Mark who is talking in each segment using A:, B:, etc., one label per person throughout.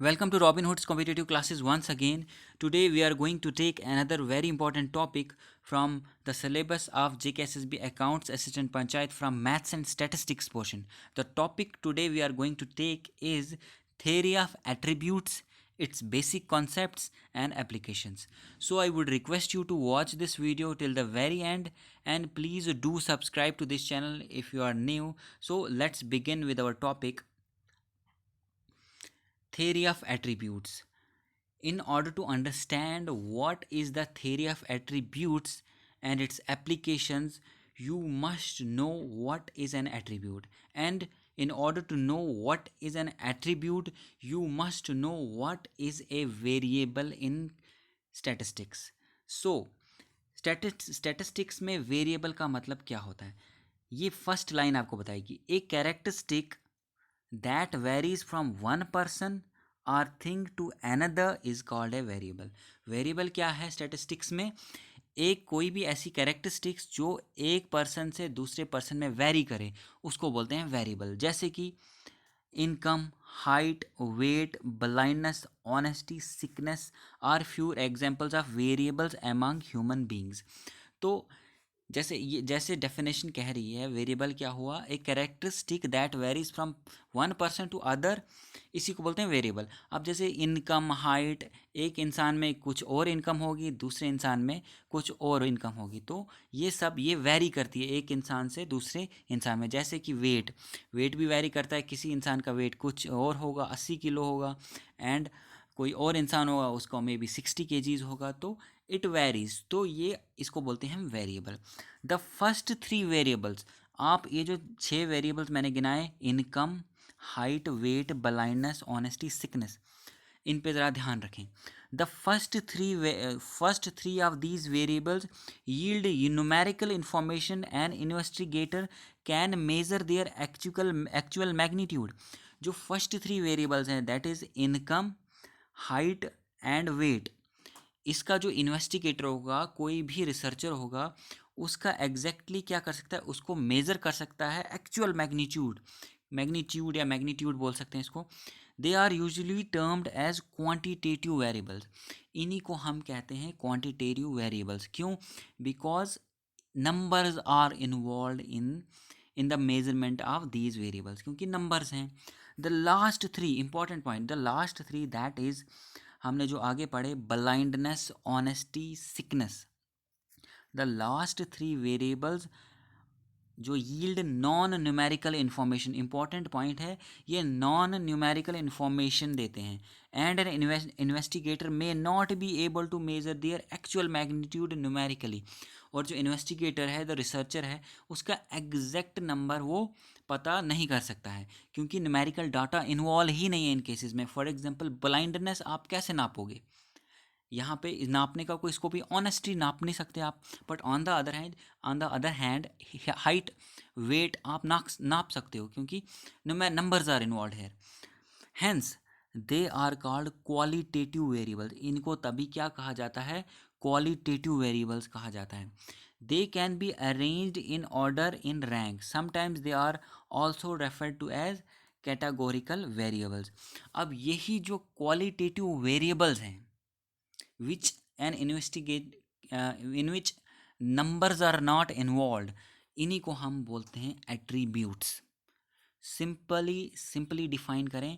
A: Welcome to Robinhood's competitive classes once again. Today we are going to take another very important topic from the syllabus of JKSSB Accounts Assistant Panchayat from Maths and Statistics portion. The topic today we are going to take is Theory of Attributes, its basic concepts and applications. So I would request you to watch this video till the very end and please do subscribe to this channel if you are new. So let's begin with our topic, Theory of Attributes. In order to understand what is the theory of attributes and its applications, you must know what is an attribute. And in order to know what is an attribute, you must know what is a variable in statistics. So statistics में variable का मतलब क्या होता है, ये first line आपको बताएगी. A characteristic that varies from one person or thing to another is called a variable. Variable क्या है स्टैटिस्टिक्स में? एक कोई भी ऐसी कैरेक्टरिस्टिक्स जो एक पर्सन से दूसरे पर्सन में वेरी करे उसको बोलते हैं वेरिएबल. जैसे कि income, height, weight, blindness, honesty, sickness are few examples of variables among human beings. तो जैसे डेफिनेशन कह रही है, वेरिएबल क्या हुआ? एक characteristic that varies from one person to other, इसी को बोलते हैं वेरिएबल. अब जैसे इनकम, हाइट, एक इंसान में कुछ और इनकम होगी, दूसरे इंसान में कुछ और इनकम होगी, तो ये वैरी करती है एक इंसान से दूसरे इंसान में. जैसे कि वेट भी वैरी करता है, किसी इंसान का वेट कुछ और होगा, 80 किलो होगा, एंड कोई और इंसान होगा उसका मे बी 60 kgs होगा, तो इट वेरीज. तो ये इसको बोलते हैं वेरिएबल. द फर्स्ट 3 वेरिएबल्स, आप ये जो 6 वेरिएबल्स मैंने गिनाए, income, height, weight, blindness, honesty, sickness, इन पे ज़रा ध्यान रखें. The first three of these variables yield numerical information and investigator can measure their actual magnitude. जो फर्स्ट 3 वेरिएबल्स हैं, that is income, height and weight, इसका जो इन्वेस्टिगेटर होगा, कोई भी रिसर्चर होगा, उसका एग्जैक्टली क्या कर सकता है, उसको मेज़र कर सकता है एक्चुअल मैग्नीट्यूड या मैग्नीट्यूड बोल सकते हैं इसको. They are usually termed as quantitative variables. इन्हीं को हम कहते हैं क्वांटिटेटिव वेरिएबल्स. क्यों? Because numbers are involve in the measurement of these variables, क्योंकि नंबर्स हैं. The last 3 important point, the last 3 that is हमने जो आगे पढ़े, blindness, honesty, sickness, the last 3 variables जो yield non numerical information. Important point है, ये non numerical information देते हैं. And an investigator may not be able to measure their actual magnitude numerically. और जो इन्वेस्टिगेटर है, द रिसर्चर है, उसका एग्जैक्ट नंबर वो पता नहीं कर सकता है, क्योंकि न्यूमेरिकल डाटा इन्वॉल्व ही नहीं है इन केसेस में. फॉर एग्जांपल ब्लाइंडनेस आप कैसे नापोगे? यहाँ पे नापने का कोई स्कोप ही, ऑनेस्टी नाप नहीं सकते आप. But on the other hand height, weight आप नाप सकते हो, क्योंकि numbers are involve here. Hence they are called qualitative variables. इनको तभी क्या कहा जाता है? क्वालिटेटिव वेरिएबल्स कहा जाता है. They can be arranged in order in rank. Sometimes they are also referred to as categorical variables. अब यही जो क्वालिटेटिव वेरिएबल्स हैं, which an investigate in which numbers are not involved, इन्हीं को हम बोलते हैं एट्रीब्यूट्स. सिंपली डिफाइन करें,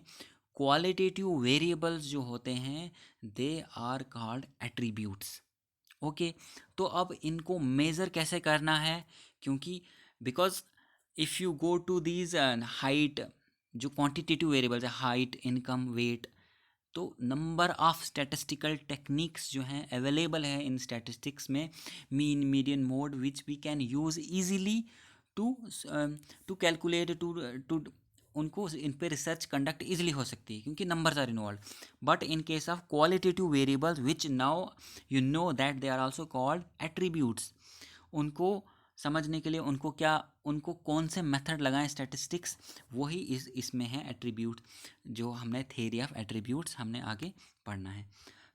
A: क्वालिटेटिव वेरिएबल्स जो होते हैं, they are called attributes. Okay, तो अब इनको मेज़र कैसे करना है? क्योंकि because if you go to these height, जो क्वांटिटेटिव वेरिएबल्स है, हाइट, इनकम, वेट, तो नंबर ऑफ स्टैटिस्टिकल टेक्निक्स जो हैं अवेलेबल है इन स्टैटिस्टिक्स में, mean, median, mode, which we can use easily to calculate, to उनको इन पे रिसर्च कंडक्ट ईजिली हो सकती है, क्योंकि numbers are involve. But in case of qualitative variables which now you know that they are also called attributes, उनको समझने के लिए उनको कौन से मेथड लगाएं स्टैटिस्टिक्स, वही इसमें है एट्रीब्यूट, जो हमने थ्योरी ऑफ एट्रीब्यूट्स हमने आगे पढ़ना है.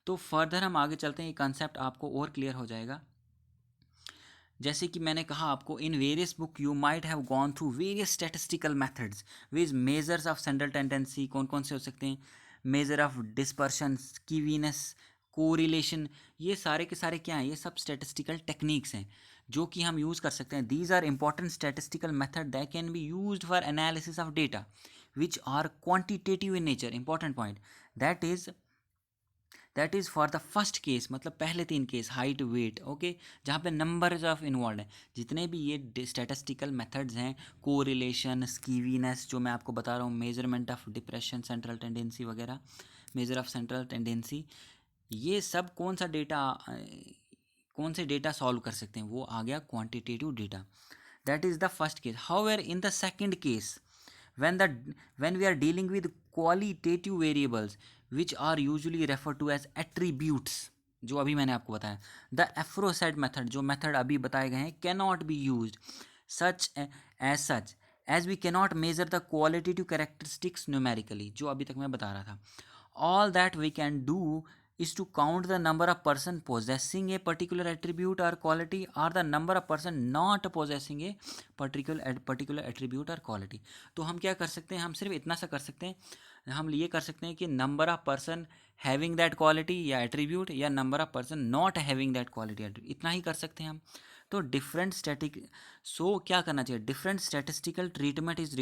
A: तो फर्दर हम आगे चलते हैं, ये कॉन्सेप्ट आपको और क्लियर हो जाएगा. जैसे कि मैंने कहा आपको, in various book you might have gone through various statistical methods with measures of central tendency. कौन कौन से हो सकते हैं? मेजर ऑफ डिस्पर्शन, स्कीवीनेस, कोरिलेशन, ये सारे के सारे क्या हैं, ये सब स्टैटिस्टिकल टेक्निक्स हैं जो कि हम यूज़ कर सकते हैं. These are important statistical method that can be used for analysis of data which are quantitative in nature. Important point, that is for the first case, मतलब पहले 3 केस, हाइट, वेट, ओके, जहाँ पे numbers of involve हैं. जितने भी ये statistical methods हैं, correlation, स्कीवीनेस जो मैं आपको बता रहा हूँ, measurement of depression, central tendency वगैरह, मेजर ऑफ सेंट्रल टेंडेंसी, ये सब कौन से डेटा सॉल्व कर सकते हैं, वो आ गया quantitative data. That is the first case. However in the second case, when the when we are dealing with qualitative variables which are usually referred to as attributes, जो अभी मैंने आपको बताया, द एफ्रोसेट मेथड, जो मेथड अभी बताए गए हैं, cannot be used such as we cannot measure the qualitative characteristics numerically, जो अभी तक मैं बता रहा था. All that we can do is to count the number of person possessing a particular attribute or quality, or the number of person not possessing a particular attribute or quality. तो हम क्या कर सकते हैं, हम सिर्फ इतना सा कर सकते हैं, हम ये कर सकते हैं कि number of person having that quality या एट्रीब्यूट, या number of person not having that quality, इतना ही कर सकते हैं हम. तो क्या करना चाहिए, different statistical treatment is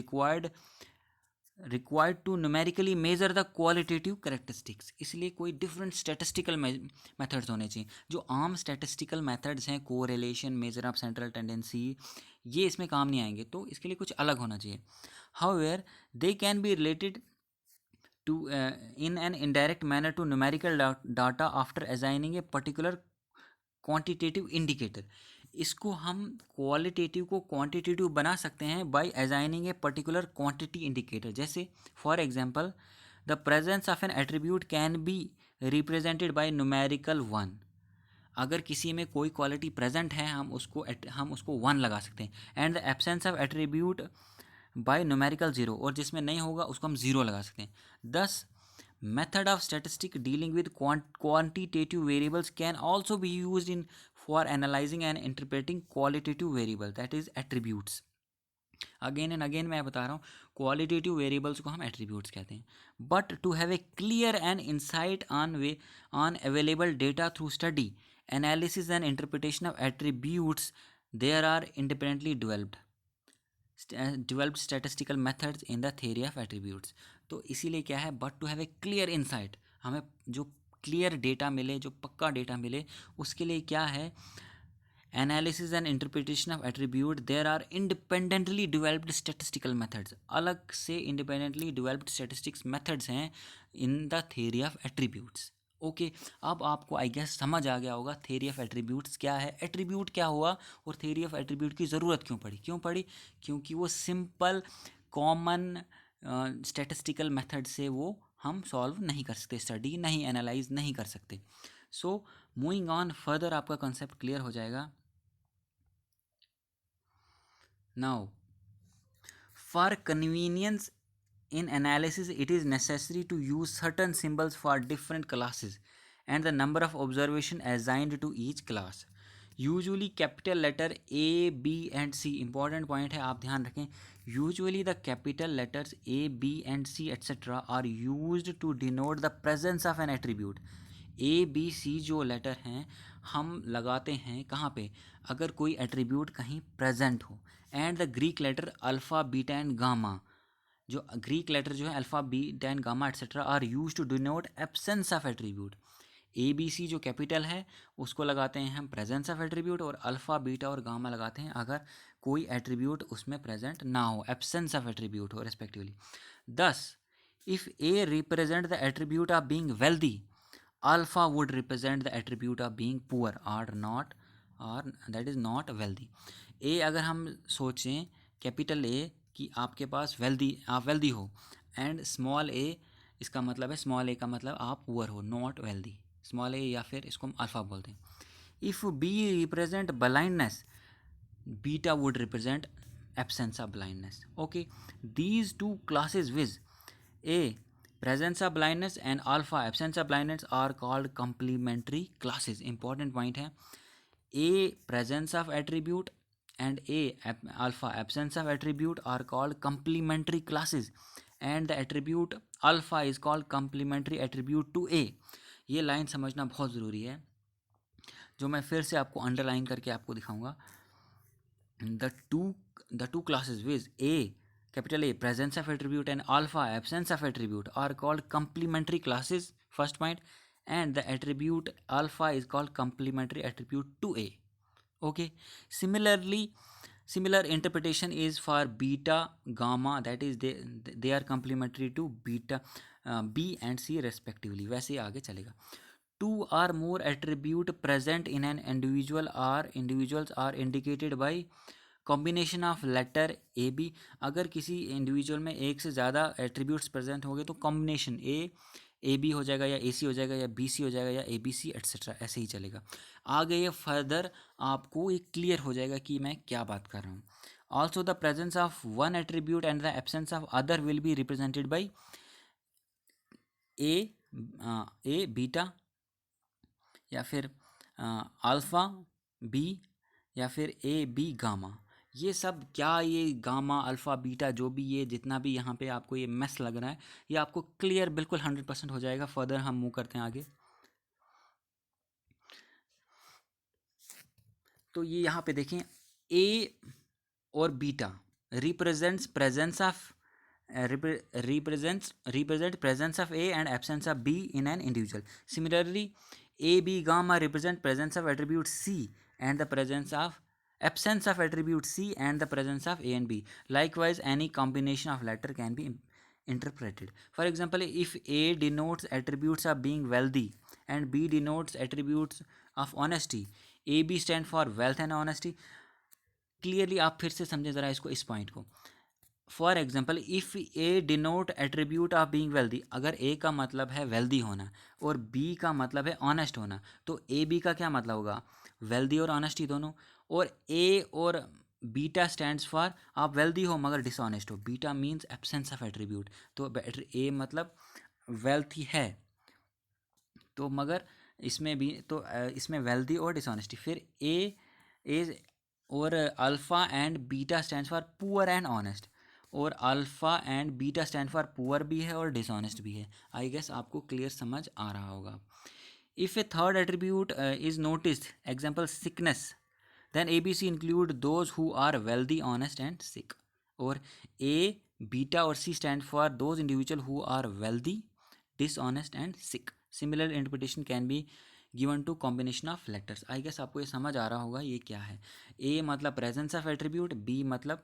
A: required to numerically measure the qualitative characteristics. इसलिए कोई डिफरेंट स्टैटिस्टिकल मेथड्स होने चाहिए. जो आम स्टैटिस्टिकल मेथड्स हैं, correlation, measure of central tendency, ये इसमें काम नहीं आएंगे, तो इसके लिए कुछ अलग होना चाहिए. However they can be related to in an indirect manner to numerical data after assigning a particular quantitative indicator. इसको हम क्वालिटेटिव को क्वांटिटेटिव बना सकते हैं by assigning a particular quantity indicator. जैसे for example, the presence of an attribute can be represented by numerical 1. अगर किसी में कोई क्वालिटी प्रेजेंट है, हम उसको 1 लगा सकते हैं. And the absence of attribute by numerical 0, और जिसमें नहीं होगा उसको हम 0 लगा सकते हैं. दस method of statistic dealing with quantitative variables can also be used in for analyzing and interpreting qualitative variable, that is attributes. Again and again मैं बता रहा हूँ, क्वालिटेटिव वेरिएबल्स को हम एट्रीब्यूट्स कहते हैं. But to have a clear and insight on available data through study, analysis and interpretation of attributes, there are independently developed statistical methods in the theory of attributes. तो इसीलिए क्या है, but to have a clear insight, हमें जो clear data मिले, जो पक्का data मिले, उसके लिए क्या है, analysis and interpretation of attribute, there are independently developed statistical methods. अलग से इंडिपेंडेंटली डेवलप्ड स्टैटिस्टिक्स मेथड्स हैं in the theory of attributes. Okay, अब आपको आई गेस समझ आ गया होगा थ्योरी ऑफ एट्रीब्यूट्स क्या है, एट्रीब्यूट क्या हुआ, और थ्योरी ऑफ एट्रीब्यूट की ज़रूरत क्यों पड़ी, क्योंकि वो सिंपल कॉमन स्टैटिस्टिकल मेथड से वो हम सॉल्व नहीं कर सकते, स्टडी नहीं, एनालाइज नहीं कर सकते. सो मूविंग ऑन फर्दर, आपका कॉन्सेप्ट क्लियर हो जाएगा. Now for convenience in analysis, it is necessary to use certain symbols for different classes and the number of observation assigned to each class. Usually capital letter A, B and C, important point है, आप ध्यान रखें. Usually the capital letters A, B and C etc. are used to denote the presence of an attribute. A, B, C जो letter हैं हम लगाते हैं कहाँ पे, अगर कोई एट्रीब्यूट कहीं प्रेजेंट हो. And the Greek letter alpha, beta and gamma, जो ग्रीक लेटर जो है alpha, beta and gamma etcetera, are use to denote absence of attribute. A B C जो कैपिटल है उसको लगाते हैं हम प्रेजेंस ऑफ एट्रीब्यूट, और अल्फ़ा, बीटा और गामा लगाते हैं अगर कोई एट्रीब्यूट उसमें प्रेजेंट ना हो, एब्सेंस ऑफ एट्रीब्यूट हो respectively. Thus, if A represent the attribute of being wealthy, alpha would represent the attribute of being poor और दैट इज़ नॉट वेल्दी. ए अगर हम सोचें कैपिटल ए कि आपके पास आप वेल्दी हो, एंड स्मॉल ए, इसका मतलब है, स्मॉल ए का मतलब आप पुअर हो, नॉट वेल्दी, स्मॉल ए, या फिर इसको हम अल्फ़ा बोलते हैं. If B represent blindness, beta would represent absence of blindness. Okay, these two classes with A presence of blindness and alpha absence of blindness are called complementary classes. important point है, a presence of attribute and a alpha absence of attribute are called complementary classes, and the attribute alpha is called complementary attribute to A. ये line समझना बहुत ज़रूरी है, जो मैं फिर से आपको अंडरलाइन करके आपको दिखाऊंगा. The two classes with A, capital A, presence of attribute, and alpha, absence of attribute, are called complementary classes. First point. And the attribute alpha is called complementary attribute to A. Okay. Similar interpretation is for beta, gamma, that is they are complementary to beta, B and C respectively. वैसे ही आगे चलेगा. Two or more attribute present in an individual or individuals are indicated by combination of letter A B. अगर किसी individual में एक से ज़्यादा attributes present हो गए तो कॉम्बिनेशन ए बी हो जाएगा, या ए सी हो जाएगा, या बी सी हो जाएगा, या ए बी सी एट्सेट्रा, ऐसे ही चलेगा. आगे ये फर्दर आपको एक क्लियर हो जाएगा कि मैं क्या बात कर रहा हूँ. Also the presence of one attribute and the absence of other will be represented by A beta, या फिर अल्फ़ा बी, या फिर ए बी गामा. ये सब क्या, ये गामा अल्फ़ा बीटा जो भी, ये जितना भी यहाँ पे आपको ये मैस लग रहा है, ये आपको क्लियर बिल्कुल 100% हो जाएगा. फर्दर हम मूव करते हैं आगे. तो ये यहाँ पे देखें, ए और beta represents presence of represent presence of A and absence of B in an individual. Similarly, A, B, gamma represent presence of attribute C and the presence of absence of attribute C and the presence of A and B. Likewise, any combination of letter can be interpreted. For example, if A denotes attributes of being wealthy and B denotes attributes of honesty, A, B stand for wealth and honesty. Clearly आप फिर से समझें ज़रा इसको, इस point को. For example, if A denote attribute of being wealthy, अगर ए का मतलब है वेल्दी होना और बी का मतलब है ऑनेस्ट होना, तो ए बी का क्या मतलब होगा, वेल्दी और ऑनेस्टी दोनों. और ए और बीटा स्टैंड्स फॉर आप वेल्दी हो मगर डिसऑनेस्ट हो. Beta means absence of attribute, तो ए मतलब वेल्थी है तो मगर इसमें भी तो इसमें वेल्दी और डिसऑनेस्टी. फिर ए और alpha and beta stands for poor and honest, और alpha and beta stand for poor भी है और डिसऑनेस्ट भी है. आई गेस आपको क्लियर समझ आ रहा होगा. If A third attribute is noticed, example sickness, then ABC include those who are wealthy, honest and sick. Or A, beta or C stand for those individual who are wealthy, dishonest and sick. Similar interpretation can be given to combination of letters. I guess आपको ये समझ आ रहा होगा ये क्या है. A मतलब presence of attribute, B मतलब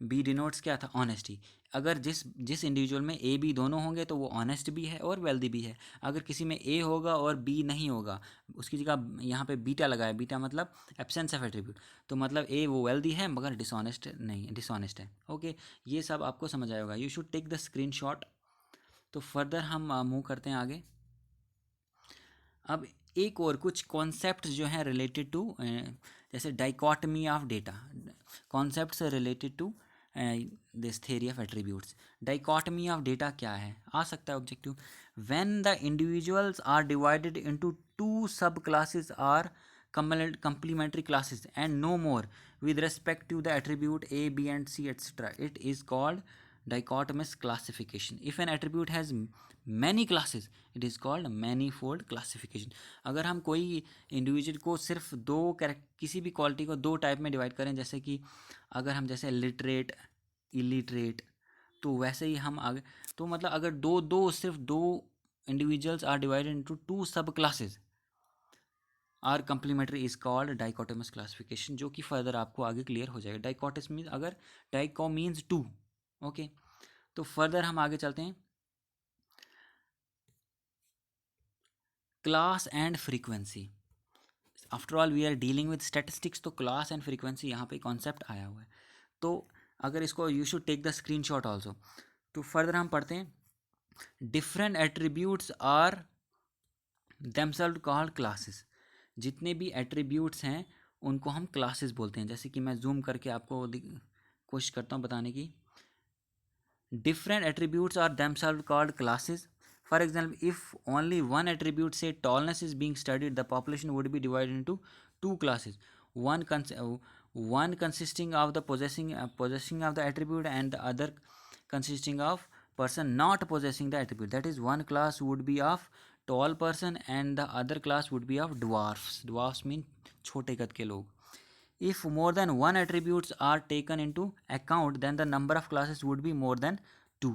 A: बी डिनोट्स क्या था, ऑनेस्टी. अगर जिस इंडिविजुअल में ए बी दोनों होंगे तो वो ऑनेस्ट भी है और वेल्दी भी है. अगर किसी में ए होगा और बी नहीं होगा, उसकी जगह यहाँ पे बीटा लगाया, बीटा मतलब एब्सेंस ऑफ एट्रीब्यूट, तो मतलब ए वो वेल्दी है मगर डिसऑनेस्ट नहीं, डिसऑनेस्ट है. ओके, ये सब आपको समझ आएगा. You should take the screenshot. तो फर्दर हम मूव करते हैं आगे. अब एक और कुछ कॉन्सेप्ट जो हैं रिलेटेड टू, जैसे dichotomy of data, concepts related to this theory of attributes. Dichotomy of data क्या है, आ सकता है objective. When the individuals are divided into two sub classes are complementary classes and no more with respect to the attribute A, B and C etc. It is called dichotomous classification. If an attribute has many classes, it is called manifold classification. अगर हम कोई individual को सिर्फ किसी भी quality को दो type में डिवाइड करें, जैसे कि अगर हम जैसे लिटरेट, इलिटरेट, तो वैसे ही हम आगे, तो मतलब अगर सिर्फ दो individuals are divided into two sub classes are complementary is called dichotomous classification, जो कि फर्दर आपको आगे क्लियर हो जाएगा. डाइकोटस मीन्स अगर डाइको मीन्स टू. ओके, तो फर्दर हम आगे चलते हैं. Class and frequency. After all we are dealing with statistics, तो क्लास एंड फ्रीक्वेंसी यहाँ पे कॉन्सेप्ट आया हुआ है. तो अगर इसको you should take the screen shot also. तो फर्दर हम पढ़ते हैं. Different attributes are themselves called classes. जितने भी एट्रीब्यूट्स हैं उनको हम क्लासेस बोलते हैं. जैसे कि मैं जूम करके आपको कोशिश करता हूँ बताने की. Different attributes are themselves called classes. For example, if only one attribute say tallness is being studied, the population would be divided into two classes. one consisting of the possessing of the attribute and the other consisting of person not possessing the attribute. That is, one class would be of tall person and the other class would be of dwarfs. Dwarfs mean छोटे कद के लोग. If more than one attributes are taken into account, then the number of classes would be more than 2.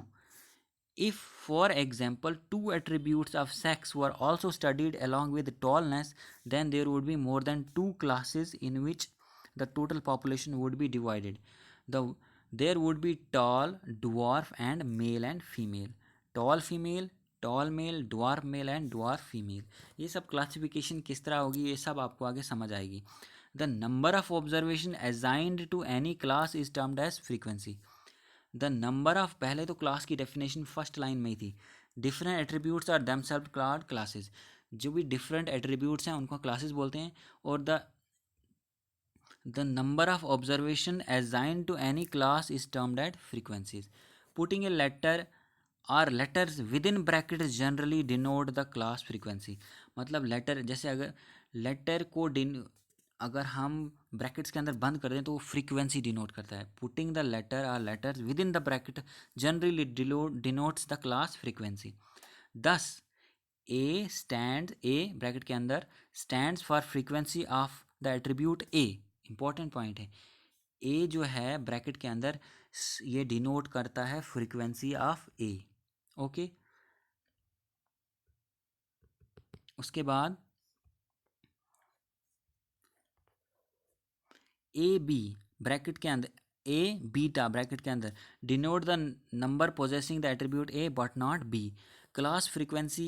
A: If, for example, two attributes of sex were also studied along with tallness, then there would be more than two classes in which the total population would be divided. There would be tall, dwarf, and male and female. Tall female, tall male, dwarf male and dwarf female. ये सब classification किस तरह होगी ये सब आपको आगे समझ आएगी. The number of observation assigned to any class is termed as frequency. The number of, पहले तो क्लास की डेफिनेशन फर्स्ट लाइन में ही थी, different attributes are themself called classes. जो भी डिफरेंट एट्रीब्यूट्स हैं उनको क्लासेस बोलते हैं. और the number of observation assign to any class is termed at frequencies. Putting a letter और letters within bracket generally denote the class frequency. मतलब letter, जैसे अगर लेटर को अगर हम ब्रैकेट्स के अंदर बंद कर दें तो वो फ्रीक्वेंसी डिनोट करता है. Putting the letter or letters within the bracket generally denotes the class frequency. Thus A stand, A bracket के अंदर stands for frequency of the attribute A. Important point है, ए जो है bracket के अंदर ये डिनोट करता है फ्रीक्वेंसी ऑफ ए. ओके, उसके बाद ए बी ब्रैकेट के अंदर, ए बीटा ब्रैकेट के अंदर denote the number possessing the attribute A but not B. Class frequency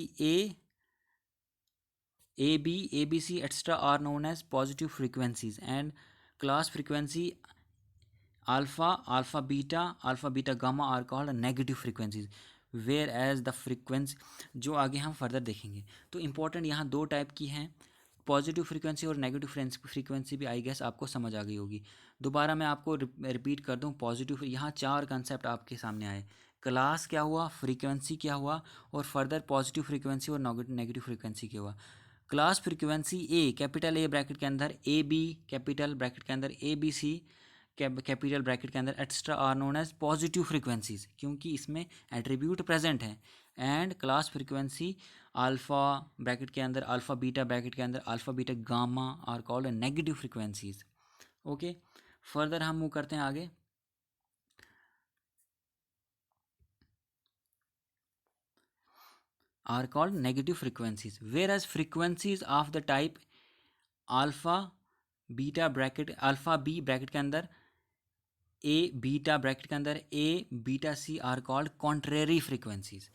A: A B C extra are known as positive frequencies and class frequency alpha beta gamma are called negative frequencies. Whereas the frequency जो आगे हम further देखेंगे. तो important यहाँ दो type की हैं, positive frequency और नेगेटिव फ्रीक्वेंसी भी आई गेस आपको समझ आ गई होगी. दोबारा मैं आपको रिपीट कर दूं, पॉजिटिव, यहाँ चार कंसेप्ट आपके सामने आए. क्लास क्या हुआ, फ्रीक्वेंसी क्या हुआ, और फर्दर पॉजिटिव फ्रीक्वेंसी और नेगेटिव फ्रीक्वेंसी क्या हुआ. Class frequency A, capital A bracket के अंदर, ए बी कैपिटल ब्रैकेट के अंदर, A B C capital bracket के अंदर extra are known as positive frequencies, क्योंकि इसमें एट्रीब्यूट प्रेजेंट है. And class frequency alpha bracket के अंदर, अल्फा बीटा ब्रैकेट के अंदर, alpha beta gamma are called negative frequencies. Okay, further हम मूव करते हैं आगे. Are called negative frequencies, whereas frequencies of the type alpha beta bracket, alpha B bracket के अंदर, ए बीटा ब्रैकेट के अंदर, A beta C are called contrary frequencies.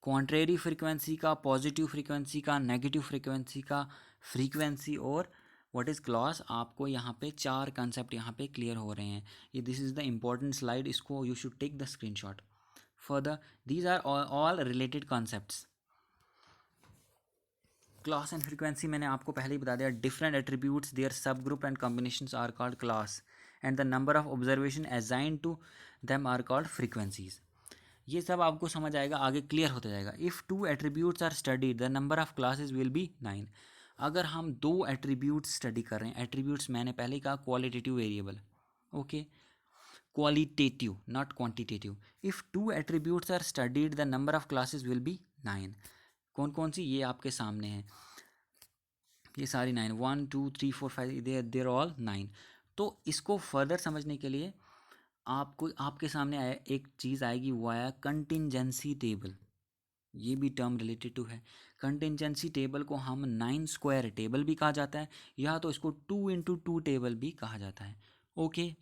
A: Contrary frequency का, positive frequency का, negative frequency का frequency और what is class, आपको यहाँ पे चार कंसेप्ट यहाँ पे क्लियर हो रहे हैं. ये this is the important slide, इसको you should take the screenshot. Further these are all related concepts. Class and frequency मैंने आपको पहले ही बता दिया. Different attributes, their sub group and combinations are called class and the number of observation assigned to them are called frequencies. ये सब आपको समझ आएगा, आगे क्लियर होता जाएगा. If two attributes are studied the number of classes will be 9. अगर हम दो एट्रीब्यूट्स स्टडी कर रहे हैं, एट्रीब्यूट्स मैंने पहले ही कहा qualitative variable, okay, qualitative not quantitative. If two attributes are studied the number of classes will be 9. कौन कौन सी, ये आपके सामने हैं, ये सारी 9, 1 2 3 4 5, देर ऑल 9. तो इसको फर्दर समझने के लिए आपको, आपके सामने एक चीज़ आएगी, वो आया कंटिंजेंसी टेबल. ये भी टर्म रिलेटेड टू है. कंटिंजेंसी टेबल को हम 9 स्क्वायर टेबल भी कहा जाता है, या तो इसको 2x2 टेबल भी कहा जाता है. ओके,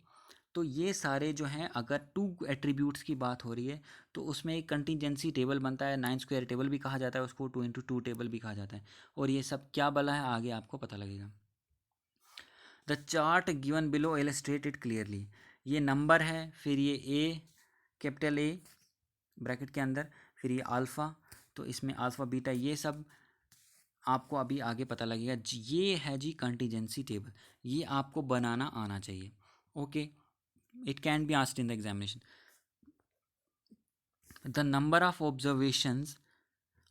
A: तो ये सारे जो हैं, अगर टू एट्रीब्यूट्स की बात हो रही है तो उसमें एक कंटिंजेंसी टेबल बनता है. 9 स्क्वायर टेबल भी कहा जाता है उसको, 2x2 टेबल भी कहा जाता है. और ये सब क्या बला है आगे आपको पता लगेगा. The chart given below illustrated clearly. ये नंबर है, फिर ये ए कैपिटल ए ब्रैकेट के अंदर, फिर ये अल्फ़ा, तो इसमें अल्फ़ा बीटा, ये सब आपको अभी आगे पता लगेगा. ये है जी कंटिंजेंसी टेबल, ये आपको बनाना आना चाहिए. Okay, it can be asked in the examination. The number of observations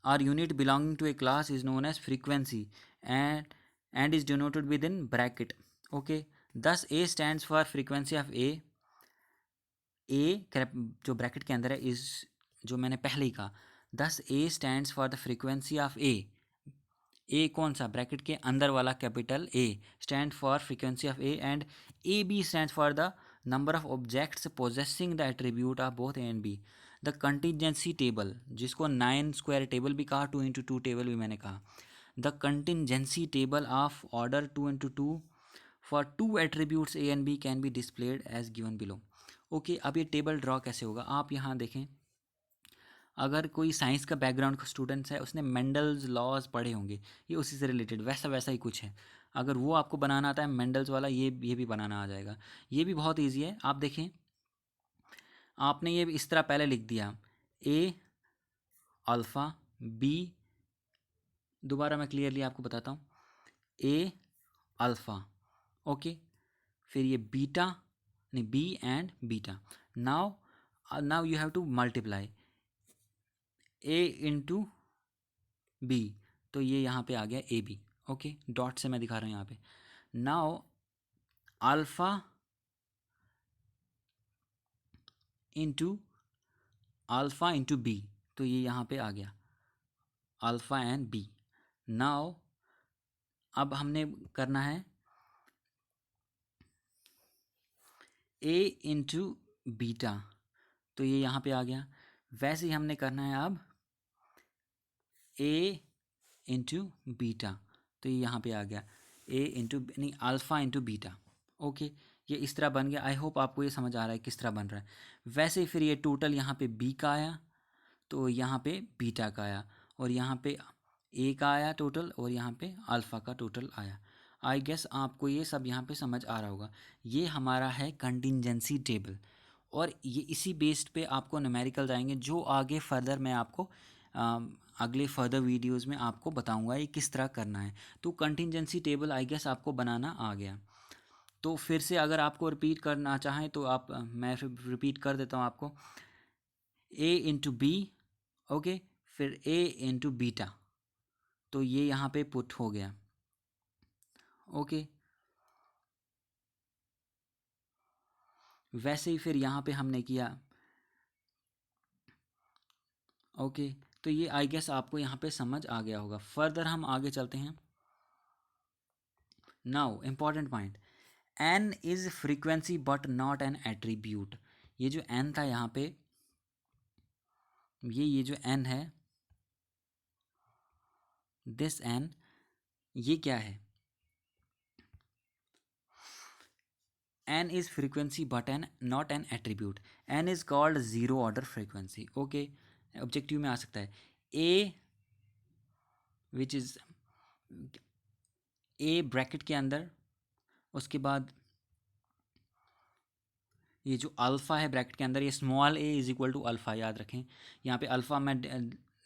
A: or unit belonging to a class is known as frequency and is denoted within bracket. Okay, thus A stands for frequency of A जो bracket के अंदर है, is जो मैंने पहले ही कहा, thus A stands for the frequency of A कौन सा, ब्रैकेट के अंदर वाला capital A stand for frequency of A, and A B stand for the number of objects possessing the attribute of both A and B. The contingency table, जिसको 9 square table भी कहा, 2 into 2 table भी मैंने कहा, the contingency table of order 2 into 2 for two attributes A and B can be displayed as given below. Okay, अब ये table draw कैसे होगा, आप यहाँ देखें, अगर कोई साइंस का बैकग्राउंड का स्टूडेंट्स है, उसने मेंडल्स लॉज पढ़े होंगे, ये उसी से रिलेटेड वैसा वैसा ही कुछ है। अगर वो आपको बनाना आता है मेंडल्स वाला, ये भी बनाना आ जाएगा। ये भी बहुत ईजी है। आप देखें, आपने ये इस तरह पहले लिख दिया, ए अल्फ़ा बी, दोबारा मैं क्लियरली आपको बताता हूँ, ए अल्फ़ा, ओके, फिर ये बीटा, नहीं B and beta. Now you have to multiply A into B, तो ये यहाँ पे आ गया ए बी, ओके, डॉट से मैं दिखा रहा हूँ यहाँ पे। नाउ अल्फ़ा इंटू बी, तो ये यहाँ पे आ गया अल्फ़ा एंड बी। नाउ अब हमने करना है ए इंटू बीटा, तो ये यहाँ पे आ गया। वैसे ही हमने करना है अब ए इंटू बीटा, तो ये यहाँ पे आ गया ए इंटू, नहीं अल्फ़ा इंटू बीटा, ओके, ये इस तरह बन गया। आई होप आपको ये समझ आ रहा है किस तरह बन रहा है। वैसे ही फिर ये टोटल यहाँ पे बी का आया, तो यहाँ पे बीटा का आया, और यहाँ पे ए का आया टोटल, और यहाँ पे अल्फ़ा का टोटल आया। आई गेस आपको ये सब यहाँ पे समझ आ रहा होगा। ये हमारा है कंटिजेंसी टेबल, और ये इसी बेस्ड पे आपको न्यूमेरिकल्स आएंगे, जो आगे फर्दर मैं आपको अगले फर्दर वीडियोस में आपको बताऊंगा ये किस तरह करना है। तो कंटिजेंसी टेबल आई गेस आपको बनाना आ गया। तो फिर से अगर आपको रिपीट करना चाहें तो आप, मैं फिर रिपीट कर देता हूँ आपको, ए इंटू बी, ओके, फिर ए इंटू बीटा, तो ये यहाँ पे पुट हो गया, ओके। वैसे ही फिर यहाँ पे हमने किया, ओके, तो ये आई गेस आपको यहाँ पे समझ आ गया होगा। फर्दर हम आगे चलते हैं। Now important point, N is frequency but not an attribute. ये जो एन था यहाँ पे, ये जो एन है, दिस एन, ये क्या है, N is frequency but N not an attribute. N is called zero order frequency, okay, objective में आ सकता है। ए विच इज ए ब्रैकेट के अंदर, उसके बाद ये जो अल्फ़ा है ब्रैकेट के अंदर, ये small A is equal to alpha, याद रखें। यहाँ पे अल्फ़ा मैं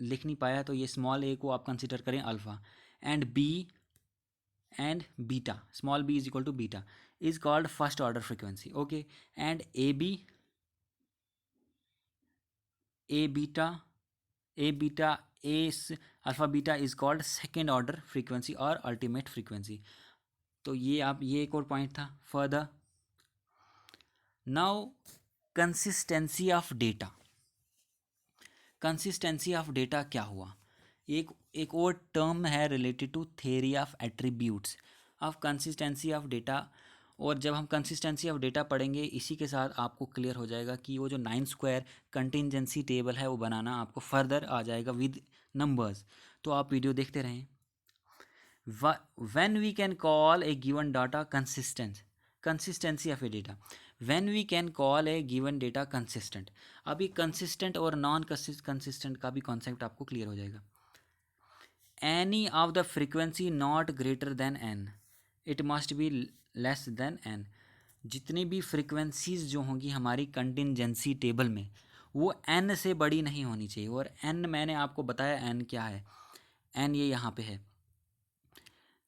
A: लिख नहीं पाया, तो ये स्मॉल ए को आप कंसिडर करें alpha, and B and beta, small B is equal to beta, is called first order frequency, okay, and A B, A beta, A alpha beta is called second order frequency और ultimate frequency. तो ये आप, ये एक और point था। Further now consistency of data, consistency of data क्या हुआ, एक और टर्म है related to theory of attributes of consistency of data. और जब हम कंसिस्टेंसी ऑफ डेटा पढ़ेंगे, इसी के साथ आपको क्लियर हो जाएगा कि वो जो 9 स्क्वायर कंटिजेंसी टेबल है वो बनाना आपको फर्दर आ जाएगा विद नंबर्स। तो आप वीडियो देखते रहें। When we can call a given data consistent, consistency of a data, when we can call a given data consistent. अभी कंसिस्टेंट और नॉन कंसिस्टेंट का भी कॉन्सेप्ट आपको क्लियर हो जाएगा। Any of the frequency not greater than N, it must be less than N. जितनी भी frequencies जो होंगी हमारी कंटिजेंसी टेबल में, वो एन से बड़ी नहीं होनी चाहिए। और एन मैंने आपको बताया एन क्या है, एन ये यहाँ पे है।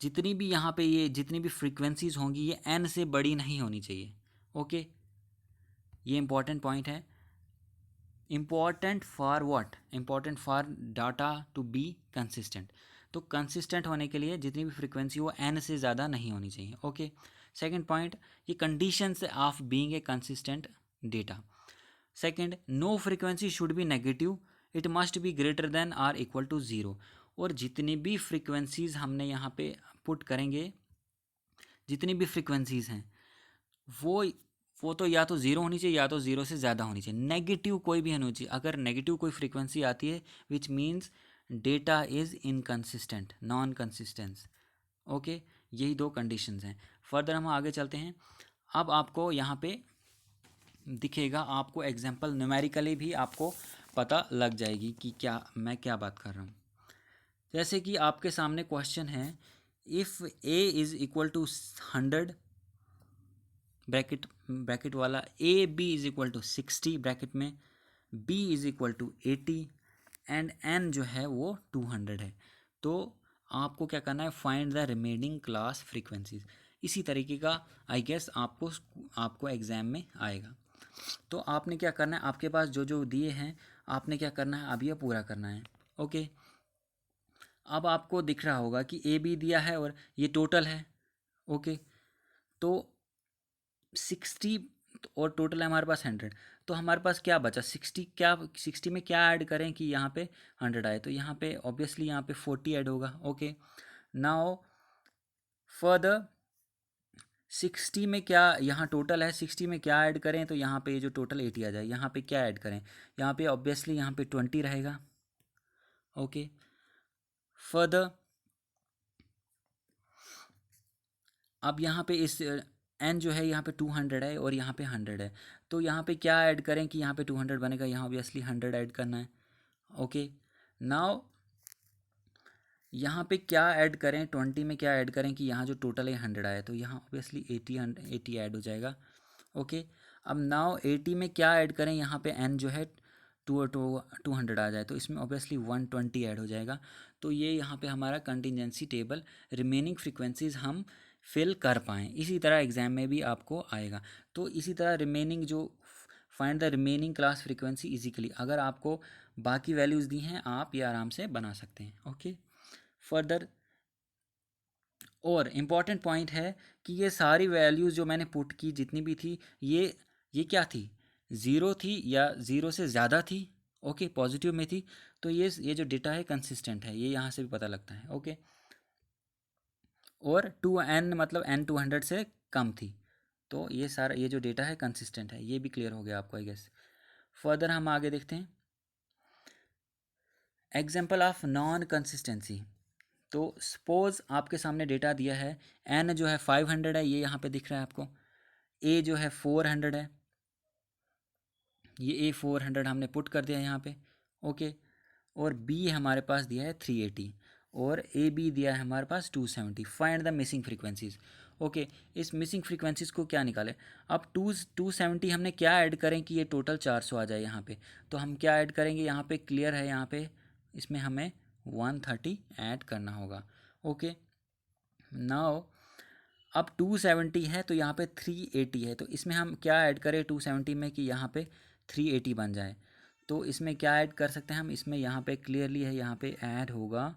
A: जितनी भी यहाँ पे ये जितनी भी फ्रीक्वेंसीज होंगी ये एन से बड़ी नहीं होनी चाहिए, ओके। ये इंपॉर्टेंट पॉइंट है। Important for what, important for data to be consistent. तो कंसिस्टेंट होने के लिए जितनी भी फ्रीक्वेंसी वो एन से ज़्यादा नहीं होनी चाहिए, ओके। सेकंड पॉइंट, ये conditions of being a consistent data. Second, no frequency should be negative, it must be greater than or equal to zero. और जितनी भी फ्रीक्वेंसीज हमने यहाँ पे पुट करेंगे, जितनी भी फ्रीक्वेंसीज हैं वो वो तो या तो ज़ीरो होनी चाहिए या तो ज़ीरो से ज़्यादा होनी चाहिए, नेगेटिव कोई भी होनी चाहिए। अगर नेगेटिव कोई फ्रीक्वेंसी आती है which means data is inconsistent, non consistence. Okay, यही दो कंडीशंस हैं। फर्दर हम आगे चलते हैं। अब आपको यहाँ पे दिखेगा, आपको एग्जांपल न्यूमेरिकली भी आपको पता लग जाएगी कि क्या मैं क्या बात कर रहा हूँ। जैसे कि आपके सामने क्वेश्चन है, if A is equal to 100 bracket वाला, A B is equal to 60 bracket में, B is equal to 80 and N जो है वो 200 है। तो आपको क्या करना है, find the remaining class frequencies. इसी तरीके का आई गेस आपको एग्ज़ाम में आएगा। तो आपने क्या करना है, आपके पास जो जो दिए हैं आपने क्या करना है, अब ये पूरा करना है। ओके, अब आपको दिख रहा होगा कि ए बी दिया है और ये टोटल है। ओके, तो 60 और टोटल है हमारे पास 100। तो हमारे पास क्या बचा, 60 में क्या ऐड करें कि यहाँ पे 100 आए, तो यहाँ पे ऑब्वियसली यहाँ पे 40 ऐड होगा। ओके, नाउ फर्दर 60 में क्या, यहाँ टोटल है 60 में क्या ऐड करें, तो यहाँ पे ये जो टोटल 80 आ जाए। यहाँ पे क्या ऐड करें, यहाँ पे ऑब्वियसली यहाँ पे 20 रहेगा। ओके, फर्दर अब यहाँ पे इस एन जो है यहाँ पे 200 है और यहाँ पे 100 है, तो यहाँ पे क्या ऐड करें कि यहाँ पे 200 बनेगा, यहाँ ऑब्वियसली 100 ऐड करना है। ओके, नाउ यहाँ पे क्या ऐड करें, 20 में क्या ऐड करें कि यहाँ जो टोटल है 100 आया, तो यहाँ ऑब्वियसली 80 ऐड हो जाएगा। ओके, अब नाउ 80 में क्या ऐड करें, यहाँ पे एन जो है 200 आ जाए, तो इसमें ऑब्वियसली 120 ऐड हो जाएगा। तो ये यहाँ पे हमारा कंटिजेंसी टेबल, रिमेनिंग फ्रीक्वेंसीज हम फिल कर पाएँ। इसी तरह एग्ज़ाम में भी आपको आएगा। तो इसी तरह रिमेनिंग जो find the remaining class frequency easily, अगर आपको बाकी वैल्यूज़ दी हैं आप ये आराम से बना सकते हैं। ओके, फर्दर और इम्पॉर्टेंट पॉइंट है कि ये सारी वैल्यूज़ जो मैंने पुट की जितनी भी थी, ये क्या थी, ज़ीरो थी या ज़ीरो से ज़्यादा थी। ओके, पॉजिटिव में थी, तो ये जो डेटा है कंसिस्टेंट है, ये यहाँ से भी पता लगता है। ओके, और 2n मतलब n 200 से कम थी, तो ये सारा ये जो डेटा है कंसिस्टेंट है। ये भी क्लियर हो गया आपको आई गेस। फर्दर हम आगे देखते हैं, एग्जाम्पल ऑफ नॉन कंसिस्टेंसी। तो सपोज आपके सामने डेटा दिया है, एन जो है 500 है, ये यहाँ पे दिख रहा है आपको, ए जो है 400 है, ये ए 400 हमने पुट कर दिया यहाँ पे। ओके, और बी हमारे पास दिया है 380 और ए बी दिया है हमारे पास 270। Find the missing frequencies. Okay, इस मिसिंग फ्रीक्वेंसीज को क्या निकालें, अब 270 हमने क्या ऐड करें कि ये टोटल 400 आ जाए यहाँ पे, तो हम क्या ऐड करेंगे, यहाँ पे क्लियर है, यहाँ पे इसमें हमें 130 ऐड करना होगा। ओके, नाउ अब 270 है तो यहाँ पे 380 है, तो इसमें हम क्या ऐड करें 270 में कि यहाँ पे 380 बन जाए। तो इसमें क्या ऐड कर सकते हैं हम, इसमें यहाँ पे क्लियरली है, यहाँ पे ऐड होगा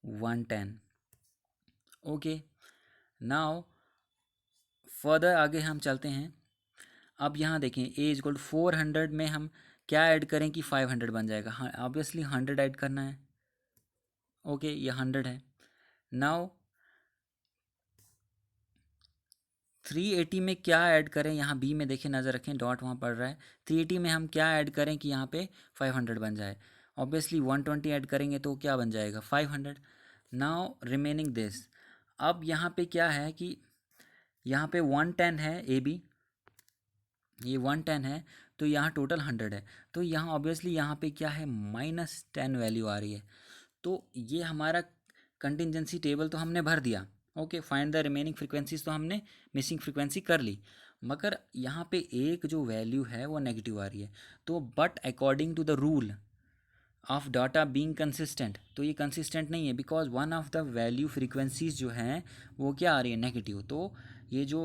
A: 110। ओके, नाउ फर्दर आगे हम चलते हैं। अब यहाँ देखें ए इज इक्वल टू 400 में हम क्या ऐड करें कि 500 बन जाएगा। हाँ, ऑब्वियसली 100 ऐड करना है। ओके, ये 100 है। नाउ 380 में क्या ऐड करें, यहाँ बी में देखें, नज़र रखें, डॉट वहाँ पड़ रहा है। 380 में हम क्या ऐड करें कि यहाँ पे 500 बन जाए। ऑब्वियसली 120 ऐड करेंगे तो क्या बन जाएगा 500। नाउ रिमेनिंग दिस, अब यहाँ पे क्या है कि यहाँ पे 110 है ए बी, ये 110 है, तो यहाँ टोटल 100 है, तो यहाँ ऑब्वियसली यहाँ पे क्या है -10 वैल्यू आ रही है। तो ये हमारा कंटिजेंसी टेबल तो हमने भर दिया। Okay, find the remaining frequencies तो हमने मिसिंग फ्रीक्वेंसी कर ली, मगर यहाँ पे एक जो वैल्यू है वो नेगेटिव आ रही है। तो but according to the rule of data being consistent, तो ये कंसिस्टेंट नहीं है, because one of the value frequencies जो हैं वो क्या आ रही है नेगेटिव। तो ये जो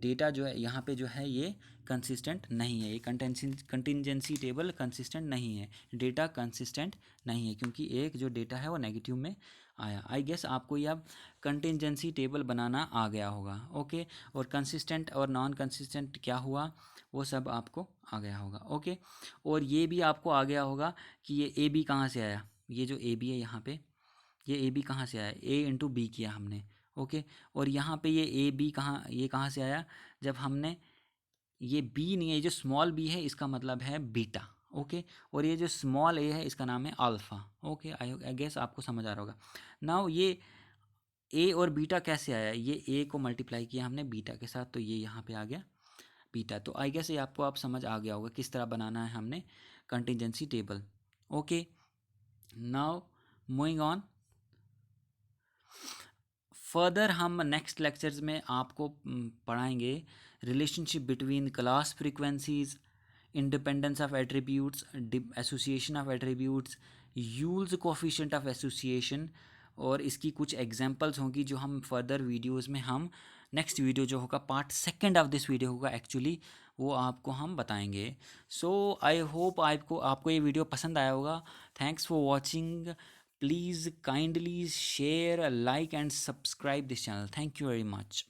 A: डेटा जो है यहाँ पे जो है ये कंसिस्टेंट नहीं है, ये कंटिजेंसी टेबल कंसिस्टेंट नहीं है, डेटा कंसिस्टेंट नहीं है, क्योंकि एक जो डेटा है वो नेगेटिव में आया। आई गेस आपको ये अब कंटिजेंसी टेबल बनाना आ गया होगा। ओके, और कंसिस्टेंट और नॉन कंसिस्टेंट क्या हुआ वो सब आपको आ गया होगा। ओके, और ये भी आपको आ गया होगा कि ये ए बी कहाँ से आया, ये जो ए बी है यहाँ पे, ये ए बी कहाँ से आया, ए इंटू बी किया हमने। ओके, और यहाँ पे ये ए बी कहाँ, ये कहाँ से आया, जब हमने ये बी नहीं है, ये जो स्मॉल बी है इसका मतलब है बीटा। ओके, और ये जो स्मॉल ए है इसका नाम है अल्फ़ा। ओके, आई गेस आपको समझ आ रहा होगा। नाउ ये ए और बीटा कैसे आया, ये ए को मल्टीप्लाई किया हमने बीटा के साथ, तो ये यहाँ पे आ गया बीटा। तो आई गेस ये आपको आप समझ आ गया होगा किस तरह बनाना है हमने contingency table. Okay, now moving on further, हम नेक्स्ट लेक्चर्स में आपको पढ़ाएंगे relationship between class frequencies, independence of attributes, association of attributes, Yule's coefficient of association, और इसकी कुछ एग्जांपल्स होंगी जो हम फर्दर वीडियोस में हम नेक्स्ट वीडियो जो होगा part second of this video होगा एक्चुअली, वो आपको हम बताएंगे। सो आई होप आपको आपको ये वीडियो पसंद आया होगा। Thanks for watching. Please kindly share, like and subscribe this channel. Thank you very much.